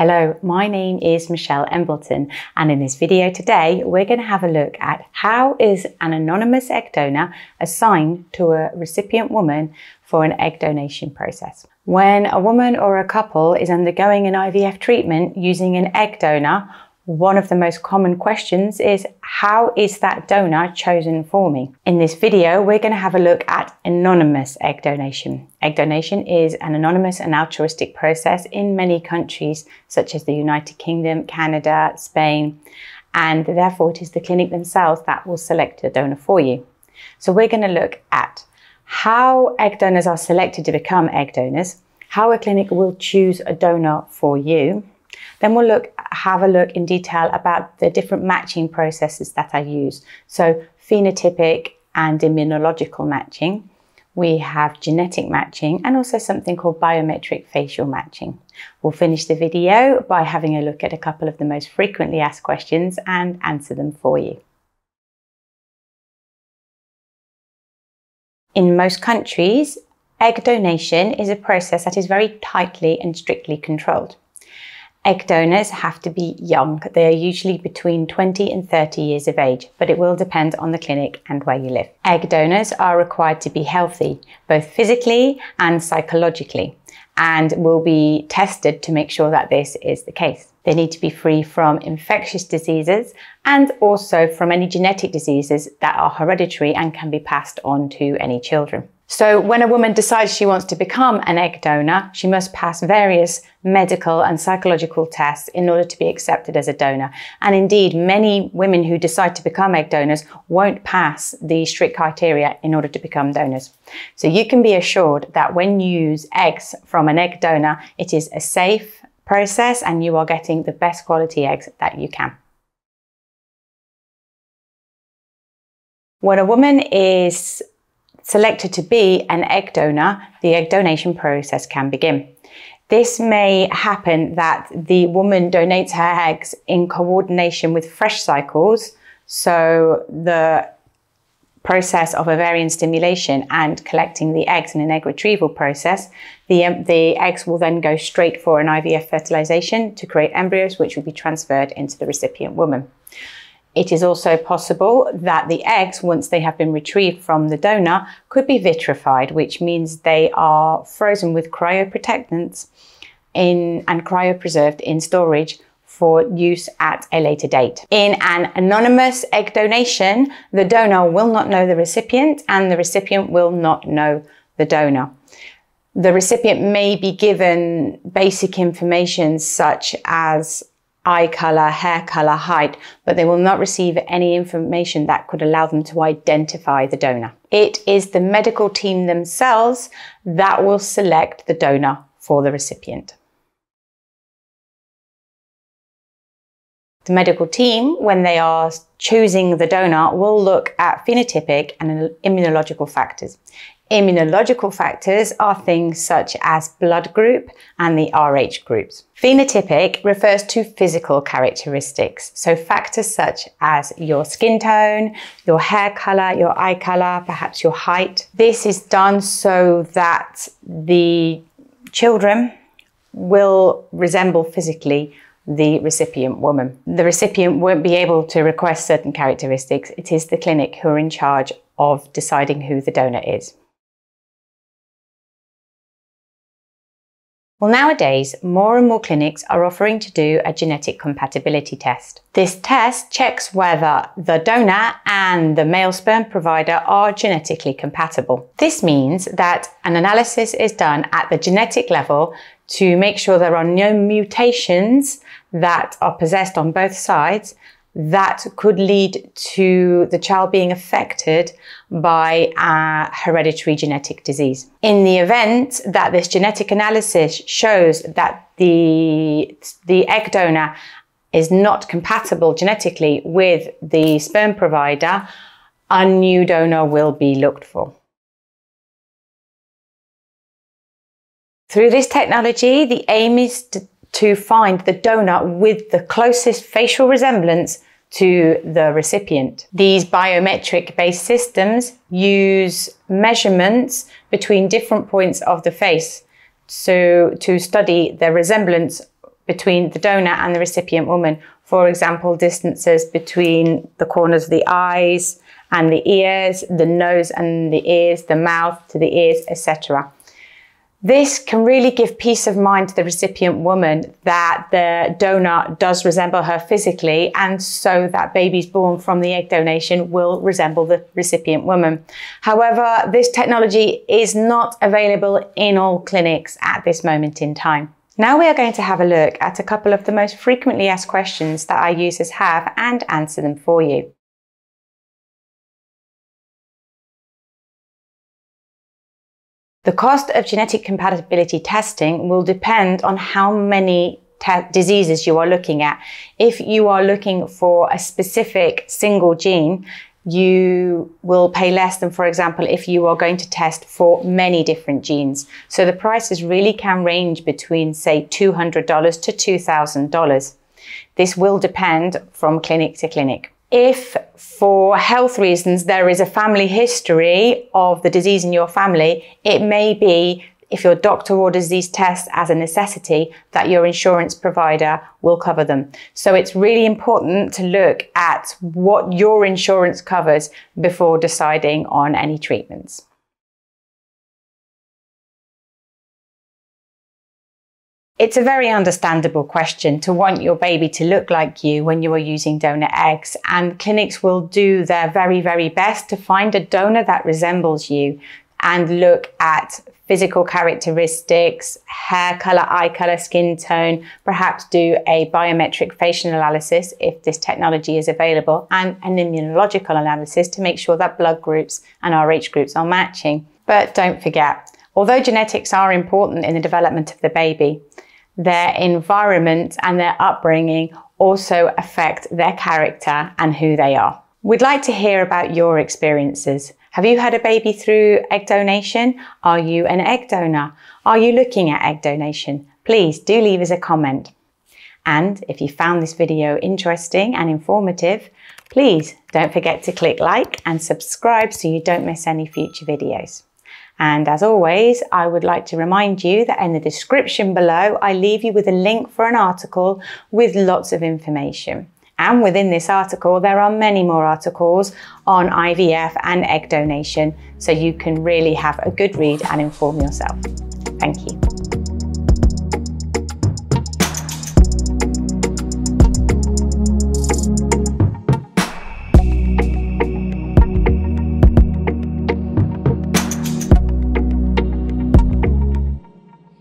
Hello, my name is Michelle Embleton, and in this video today we're going to have a look at how is an anonymous egg donor assigned to a recipient woman for an egg donation process. When a woman or a couple is undergoing an IVF treatment using an egg donor, one of the most common questions is, how is that donor chosen for me? In this video, we're going to have a look at anonymous egg donation. Egg donation is an anonymous and altruistic process in many countries, such as the United Kingdom, Canada, Spain, and therefore it is the clinic themselves that will select a donor for you. So we're going to look at how egg donors are selected to become egg donors, how a clinic will choose a donor for you. Then we'll have a look in detail about the different matching processes that I use. So phenotypic and immunological matching. We have genetic matching and also something called biometric facial matching. We'll finish the video by having a look at a couple of the most frequently asked questions and answer them for you. In most countries, egg donation is a process that is very tightly and strictly controlled. Egg donors have to be young. They are usually between 20 and 30 years of age, but it will depend on the clinic and where you live. Egg donors are required to be healthy, both physically and psychologically, and will be tested to make sure that this is the case. They need to be free from infectious diseases and also from any genetic diseases that are hereditary and can be passed on to any children. So when a woman decides she wants to become an egg donor, she must pass various medical and psychological tests in order to be accepted as a donor. And indeed, many women who decide to become egg donors won't pass the strict criteria in order to become donors. So you can be assured that when you use eggs from an egg donor, it is a safe process and you are getting the best quality eggs that you can. When a woman is selected to be an egg donor, the egg donation process can begin. This may happen that the woman donates her eggs in coordination with fresh cycles, so the process of ovarian stimulation and collecting the eggs in an egg retrieval process, the eggs will then go straight for an IVF fertilization to create embryos which will be transferred into the recipient woman. It is also possible that the eggs, once they have been retrieved from the donor, could be vitrified, which means they are frozen with cryoprotectants and cryopreserved in storage for use at a later date. In an anonymous egg donation, the donor will not know the recipient and the recipient will not know the donor. The recipient may be given basic information such as eye color, hair color, height, but they will not receive any information that could allow them to identify the donor. It is the medical team themselves that will select the donor for the recipient. The medical team, when they are choosing the donor, will look at phenotypic and immunological factors. Immunological factors are things such as blood group and the Rh groups. Phenotypic refers to physical characteristics, so factors such as your skin tone, your hair color, your eye color, perhaps your height. This is done so that the children will resemble physically the recipient woman. The recipient won't be able to request certain characteristics. It is the clinic who are in charge of deciding who the donor is. Well, nowadays, more and more clinics are offering to do a genetic compatibility test. This test checks whether the donor and the male sperm provider are genetically compatible. This means that an analysis is done at the genetic level to make sure there are no mutations that are possessed on both sides that could lead to the child being affected by a hereditary genetic disease. In the event that this genetic analysis shows that the egg donor is not compatible genetically with the sperm provider, a new donor will be looked for. Through this technology, the aim is to find the donor with the closest facial resemblance to the recipient. These biometric-based systems use measurements between different points of the face to study the resemblance between the donor and the recipient woman. For example, distances between the corners of the eyes and the ears, the nose and the ears, the mouth to the ears, etc. This can really give peace of mind to the recipient woman that the donor does resemble her physically, and so that babies born from the egg donation will resemble the recipient woman. However, this technology is not available in all clinics at this moment in time. Now we are going to have a look at a couple of the most frequently asked questions that our users have and answer them for you. The cost of genetic compatibility testing will depend on how many diseases you are looking at. If you are looking for a specific single gene, you will pay less than, for example, if you are going to test for many different genes. So the prices really can range between, say, $200 to $2,000. This will depend from clinic to clinic. If for health reasons there is a family history of the disease in your family, it may be, if your doctor orders these tests as a necessity, that your insurance provider will cover them. So it's really important to look at what your insurance covers before deciding on any treatments. It's a very understandable question to want your baby to look like you when you are using donor eggs, and clinics will do their very, very best to find a donor that resembles you and look at physical characteristics, hair color, eye color, skin tone, perhaps do a biometric facial analysis if this technology is available, and an immunological analysis to make sure that blood groups and Rh groups are matching. But don't forget, although genetics are important in the development of the baby, their environment and their upbringing also affect their character and who they are. We'd like to hear about your experiences. Have you had a baby through egg donation? Are you an egg donor? Are you looking at egg donation? Please do leave us a comment. And if you found this video interesting and informative, please don't forget to click like and subscribe so you don't miss any future videos. And as always, I would like to remind you that in the description below, I leave you with a link for an article with lots of information. And within this article, there are many more articles on IVF and egg donation, so you can really have a good read and inform yourself. Thank you.